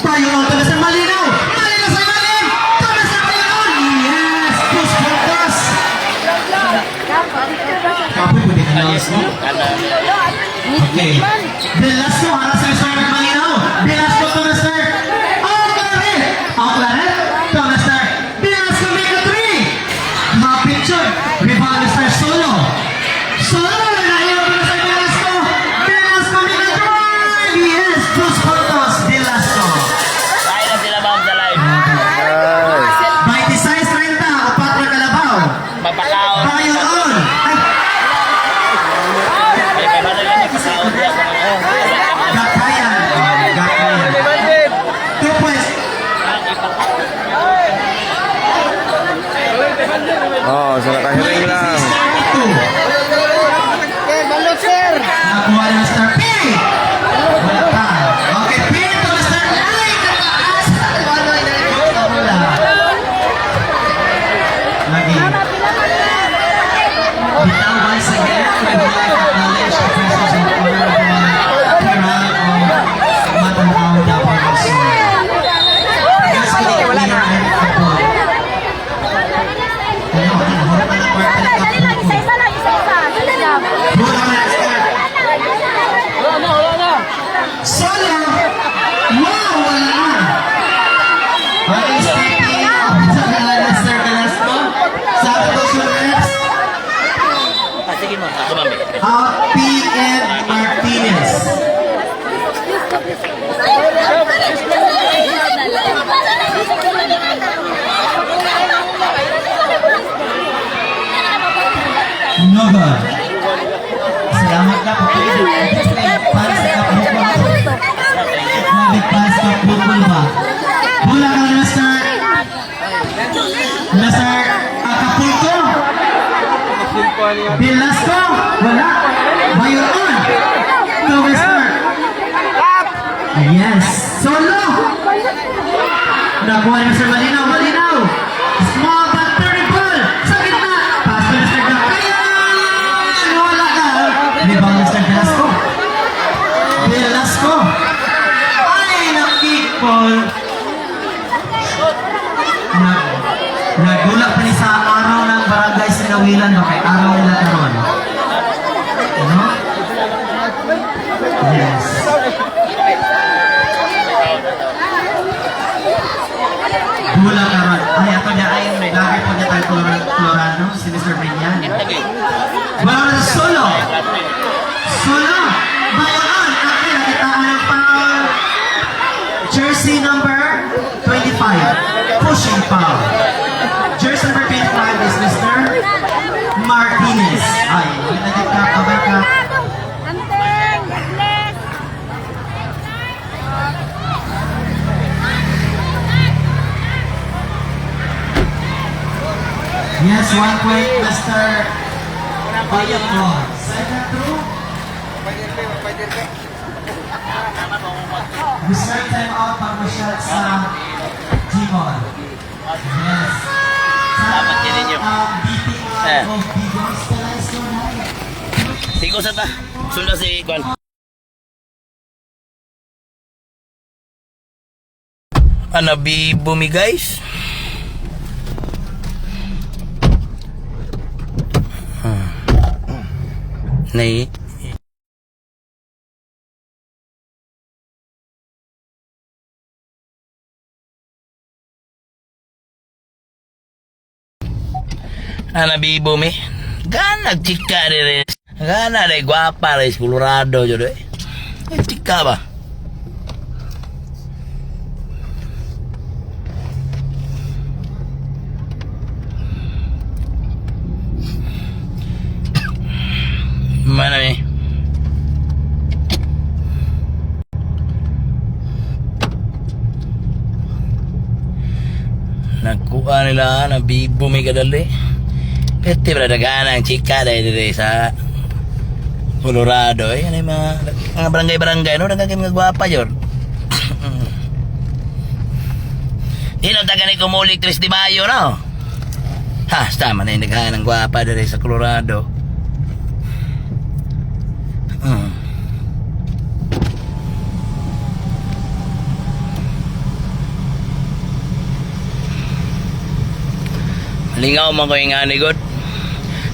Bayon On to Mr. Malinaw. Malinaw sa ilalim. To Mr. Bayon On. Yes, dos puntos. Kapoy po din announce, no? Okay. Velasco, harap sa Mr. Malinaw. Velasco to Mr. Oglarit. Oglarit to Mr. Velasco, make a 3. Mga picture. Rebound Mr. Solo. Solo, naiwan to Mr. Velasco. Velasco, make a 3. Yes, dos puntos. Velasco. Kaya na sila ma'am sa live. 26-30, upat na kalabaw. Magpakaon. Bayon On. Ay, Ay, kay Manang yan, nagpakaon niya. Gatayan. Kumambi. P.M. Martinez. Nogon. Salamat na po. Pass ka bukol. Big pass ka bukol ba? Bola ka Mr. Acapulco. Velasco. Wala. Bayon. To Mr. Yes. Solo. Nakuha ni Mr. Malinaw. Malinaw. Small but terrible. Sa gitna. Pass to Mr. Gacayan. Wala ka. Rebound Mr. Velasco. Velasco. Ay, na-kickball. Nagulak pa ni sa araw ng barangay Sinawilan ba kay araw nila karon. Ano? Yes. Gula karon. Ay, ako niya ay lagi po niya tayo Colorado, si Mr. Brinyan. Well, solo. Solo. Bayan. At nakitaan ng foul. Jersey number 25. Pushing foul. Jersey number 25 is Mr. Martinez. Ay, nagit ka, kabay ka. Yes, 1 point, Mr. Bayato. Second through. Reserve time out pag ma-shot sa G-Ball. Yes. Dapat yan ninyo. BPI of Bigos Pelayso na. Tigo sa ta. Sunda si Kwan. Anabi bumi guys. Nay. Anabi bumi. Gana chika rin. Gana rin guapa rin Colorado jodoh. Chika ba? Mana ni? Nakuha nila na bibo may kadali. Pwede ba dagaan ang chika dahil sa Colorado eh. Ano yung mga barangay-barangay no? Dagang mga gwapa yun. Hindi na taga ni Kumulik 3 de Mayo no? Ha, tama na yung naghaan ng gwapa dahil sa Colorado. Lingaw man ko yung ani god.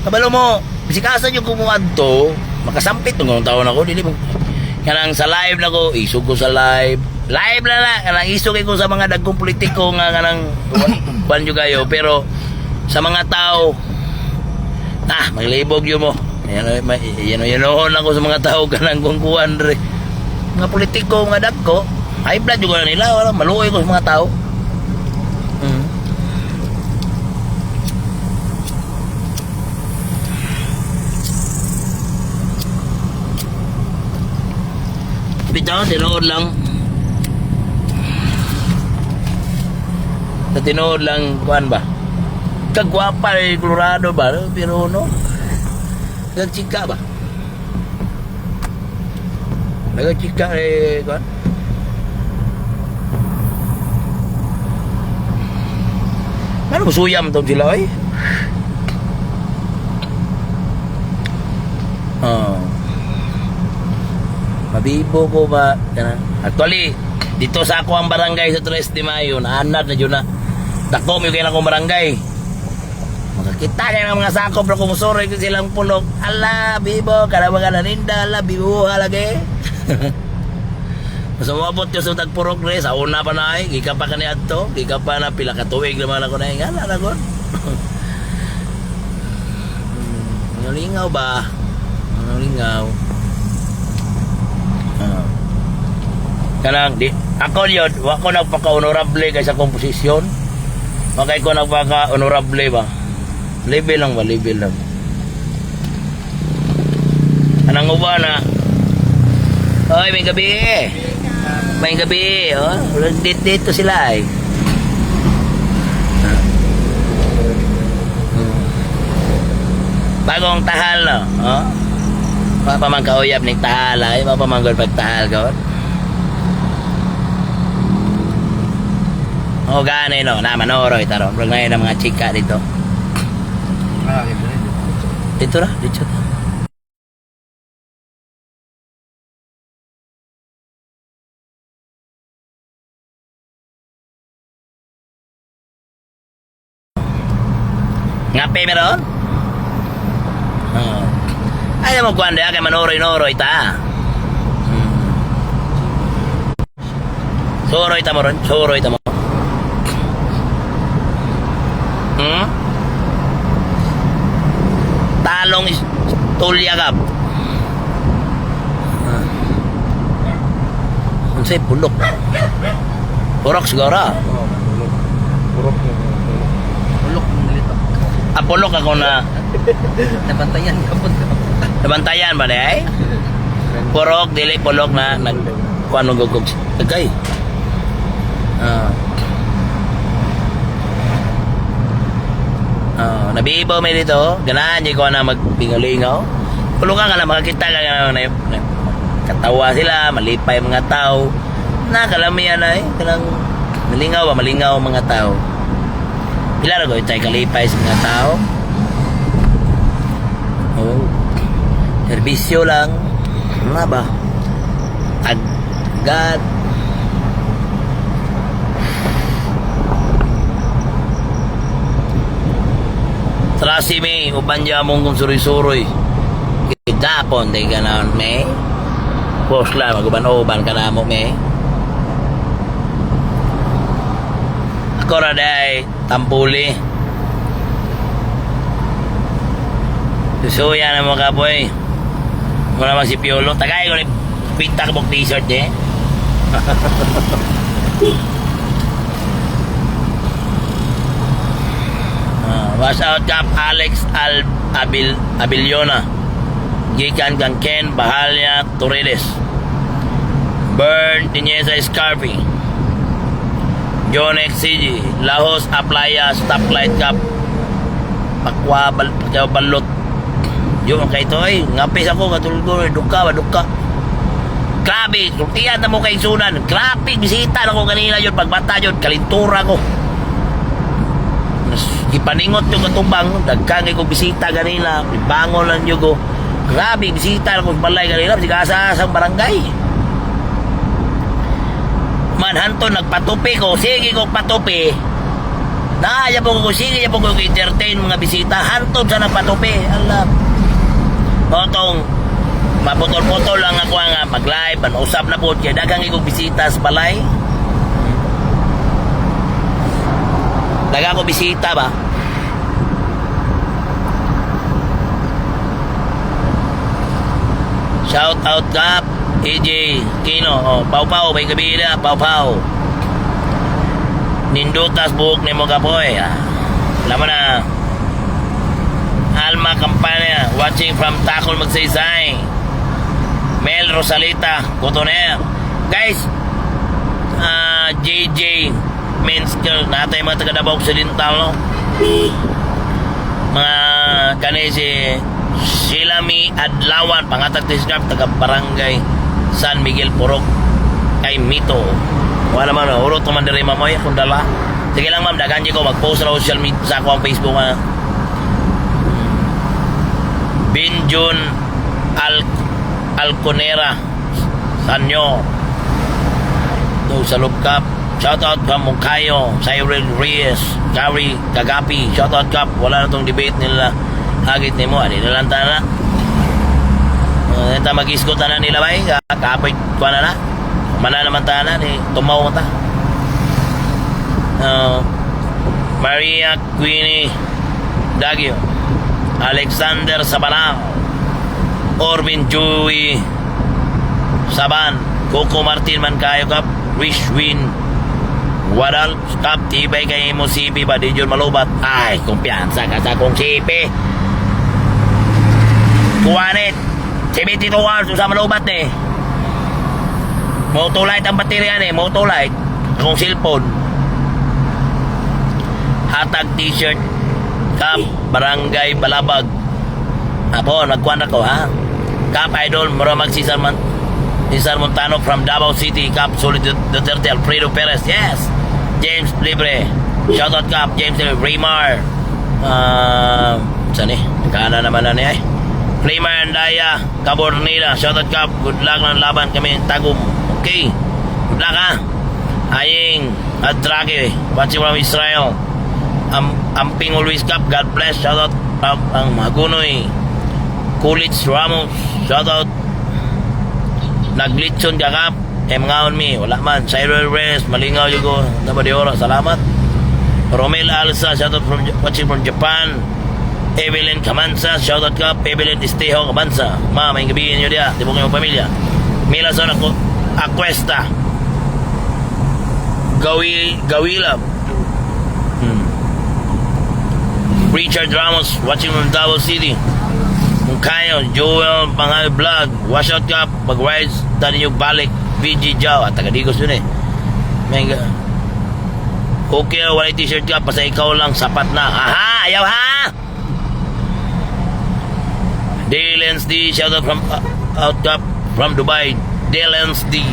Kabalo mo, bisikasan yung kumuad to, makasampit ng taon ako, dili mo. Kanang sa live na ko, isog ko sa live. Live na, kanang isog ko sa mga dagkong politiko nga kanang banyo kayo. Pero sa mga tao, maglibog yun mo. Yan ako sa mga tao kanang kungkuhan re. Mga politiko nga dagko, high blood yung nila, wala, maluoy ko sa mga tao. Bitaw, tinood lang. Sa tinood lang, kuhan ba? Kagwapa rin Colorado ba? Pero no? Kagchika ba? Nagchika rin, kuhan? Ano mo suyam itong sila eh? Mabibo ko ba? Actually, dito sa ako ang barangay sa 3 de Mayo, naanad na dyan na. Dako mo kayo na akong barangay. Makakita niya ng mga sakop na kumusuroy ko silang pulok. Ala, bibo, karabagan na rinda, ala, bibo, halagay. Mas umabot yung sa tagpurok rin, sa una pa na ay, gika pa kaniad to, gika pa na pila katuwig naman ako na yung ala, alagon. Ngalingaw ba? Lingaw. Kanang di ako yun, wa ko nagpaka-honorable kay sa komposisyon. Makay ko nagpaka-honorable ba? Level lang ba? Level lang. Anong uba na? Oy, may gabi. May gabi. Oh, dito sila eh. Bagong tahal no. Oh. Mapamang kauyab ning tahal ay mapamanggol pagtahal ko. O gani no, na manoroy taro. Pag na mga chika dito. Dito ra, dito. Ngape meron? Ay mo kuan dia kay manoroy-noroy ta. Soroy ta mo ron, soroy ta mo. Talong tulyagap. Unsay pulok? Purok sigara. Pulok nilito. Pulok ako na Nabantayan kapon. nabantayan ba day? Purok dili pulok na nag kuano gugog. Tagay. Nabibaw may dito, ganahan di ko na magpingalingaw. Pulukan ka na makakita ka na katawa sila, malipay mga tao. Nakalamihan na kanang malingaw ba, malingaw mga tao. Ilan ko itay kalipay sa mga tao. Oh. Serbisyo lang. Ano ba? Agad. Trasi me, uban dya mong kung suroy-suroy. Kitapon, di ka na, me. Post lang, maguban-uban ka na mo, me. Ako na day, tampuli. Susuya na mo ka, boy. Muna mag si Piolo. Tagay ko ni pinta ka mong t-shirt, eh. Wash out kap Alex Abiliona. Gikan kang Ken Bahalya Torres. Burn Tinyesa Scarpi. John XCG. Lahos Aplaya Stoplight Cup. Pakwa Balot. Yung kay to ay ngapis ako katulad ko duka ba duka. Grabe, tiyan na mo kay sunan. Grabe bisita na ko kanina yun pagbata yun kalintura ko. Ipaningot yung katubang dagkangay ko bisita ganila ibangon lang yung ko grabe bisita ko balay ganila sigasa sa barangay manhanto nagpatupi ko sige ko patupi naya po ko sige po ko entertain mga bisita hantod sa nagpatupi alam motong maputol-putol lang ako nga mag live usap na po kaya dagang ko bisita sa balay. Daga ko bisita ba? Shout out kap AJ Kino. Oh, Pau-Pau may kabila, Pau-Pau. Nindutas buhok ni mo kapoy. Alam mo na. Alma Campana watching from Tacol Magsaysay. Mel Rosalita Cotoner. Guys, JJ Mensker natay mga taga Davao Occidental no. Mga kanay si Silami Adlawan pangatag tisgap taga Barangay San Miguel Purok kay Mito. Wala man urot man diri mamoy kung dala. Sige lang ma'am dagan ko mag-post sa social media sa akong Facebook ha. Binjun Alconera Sanyo to sa Lubkap. Shout out from Mungkayo, Cyril Reyes, Gary Kagapi. Shout out kap. Wala na tong debate nila. Hagit ni mo. Adi na lang na. Ito mag-iskot na nila ba? Kapit ko na. Mana naman tayo ni tumaw ta. Maria Queenie Dagio, Alexander Sabanao, Orvin Joey Saban, Coco Martin man kayo kap, Rishwin Wadal kap, tibay kay mo sipi ba di yun malubat. Ay, kumpiyansa ka sa kong sipi. Kuwanit 72 hours sa malubat eh. Motolight ang baterya eh, Motolight akong cellphone. Hatag t-shirt kap, Barangay Balabag. Apo, nagkuhan ako ha. Kap Idol, mura Cesar Montano from Davao City. Kap Solid Duterte, Alfredo Perez. Yes. James Libre. Shoutout Kap, James Libre. Raymar. Saan eh? Kana naman na niya eh. Raymar Andaya, Cabornila. Shoutout Kap. Good luck ng laban kami. Tagum. Okay. Good luck ha. Aying Adrake. Watching from Israel. Amping always Kap. God bless. Shoutout ang Magunoy. Coolidge Ramos, shoutout. Naglitson ka kap, ngaon mi, wala man. Cyril Reyes, malingaw yung ko, Nabadiora, salamat. Romel Alsa, shoutout from watching from Japan. Evelyn Camansa, shoutout kap. Evelyn Estejo Camansa, ma, may gabihin nyo dia, tibok yung pamilya. Milason ako, Aquesta. Gawila. Richard Ramos, watching from Davao City. Kayo, Joel Pangal Vlog, wash out ka, mag-rides, tani yung balik, VG Jao, at taga-digos yun eh. Mega. Okay, wala t-shirt ka, basta ikaw lang, sapat na. Aha, ayaw ha! Dale D, shout out from, out up from Dubai, Dale D.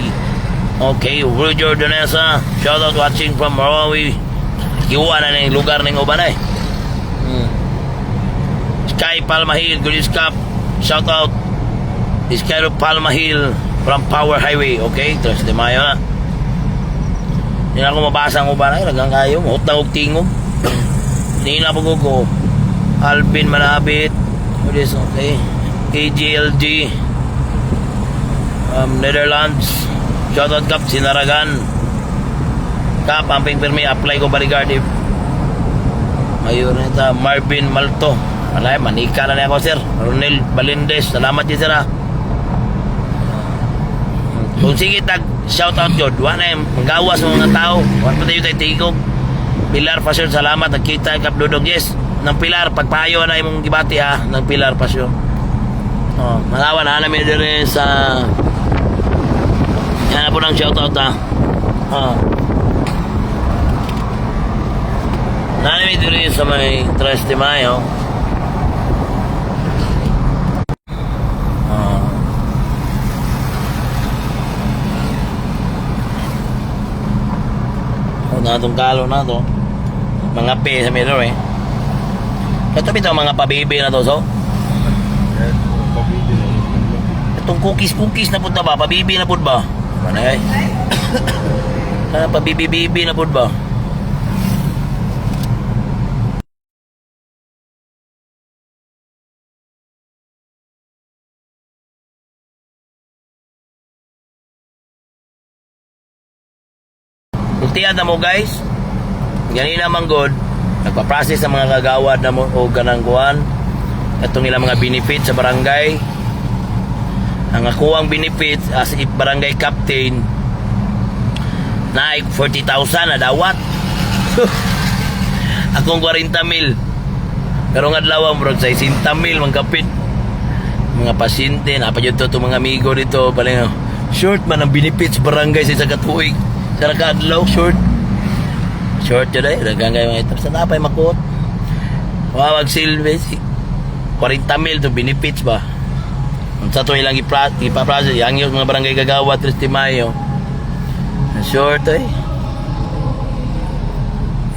Okay, Roger Donesa, shout out watching from Marawi. Kiwa na ng lugar ng uban eh. Sky Palmahil, Goodies Cup, shout out. Sky Palmahil from Power Highway, okay? 3 de Mayo na. Hindi na ako mabasa ang uban ay, lagang kayo, utang og tingog. Hindi na po ko. Alvin Manabit, Goodies, okay? AGLG, Netherlands, shout out Cup, Sinaragan. Cup, amping permi, apply ko bodyguard. Ayun ito, Marvin Malto. Alay, manika na niya ako, sir. Ronel Balindez, salamat yun, sir, ha. Kung sige, shout-out yun. Wala yung magawas ng mga tao. Wala pa tayo tayo tigog. Pilar Pasyon, salamat. Nagkita, Kapdudog, yes. Ng Pilar, pagpayo na yung gibati, ha. Ng Pilar Pasyon. Malawa na namin din sa... Yan na po ng shout-out, ha. Namin din sa may 3 de Mayo. Natong kalo na to mga pe sa mirror eh. Ito bitaw mga pabibi na to so. Itong cookies na pud ba? Pabibi na pud ba? Manay. Pabibi na pud ba? Ultihan na mo guys. Ganina man god nagpa-process sa mga kagawad na mo o ganang kuhan. Itong ilang mga benefit sa barangay. Ang akuang benefit as if barangay captain na 40,000 na dawat. Akong 40,000. Pero nga adlaw bro sa 60,000 mangkapit. Mga pasyente na pa jud to mga amigo dito paling short man ang benefits barangay sa isa ka tuig. Sa nakadlaw, short yun eh, nagang kayo mga ito sa napay makot wawag silve 40,000 to benefits ba sa ito ilang ipaprasa yang yung mga barangay gagawa 3 de Mayo short eh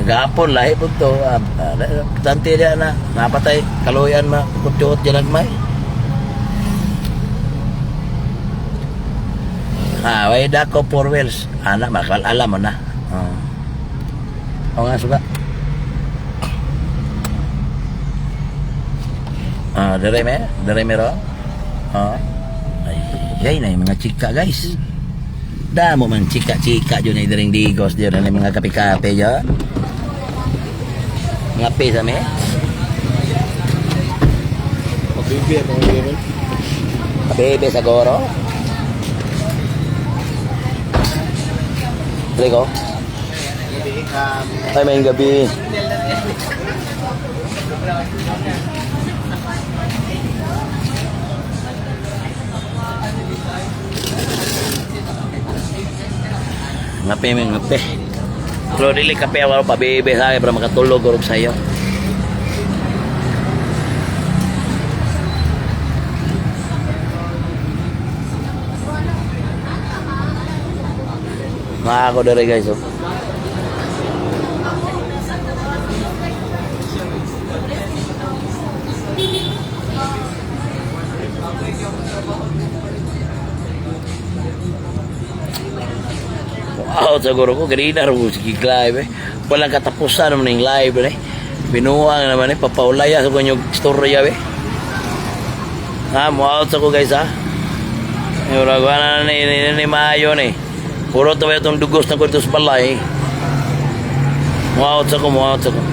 nagahapon lahi po ito tante niya na napatay kaluyan makutiyot dyan nagmay way dako 4 wheels. Anak, bakal alam mo na. O nga, suka. Dere mero. Ay, na yung mga chika, guys. Damo man chika-chika dyan ay daring digos dyan na mga kape-kape dyan. Mga pesa, me. Pabibi, Bebe siguro. Rico? Ay, may gabi. Ngape, may ngape. Pero dili kape ako pa bebe sa akin para makatulog ko sa iyo. Mga ako dari guys, oh. Wow, siguro ko kanina rin sige live eh. Walang katapusan naman yung live eh. Binuwang naman eh, papaulaya sa kanyang storya eh. Ha, mo-out ako guys ha. Yung ragwana na ni Mayo eh. Puro tayo itong dugos na ko ito sa balay. Mo-out ako.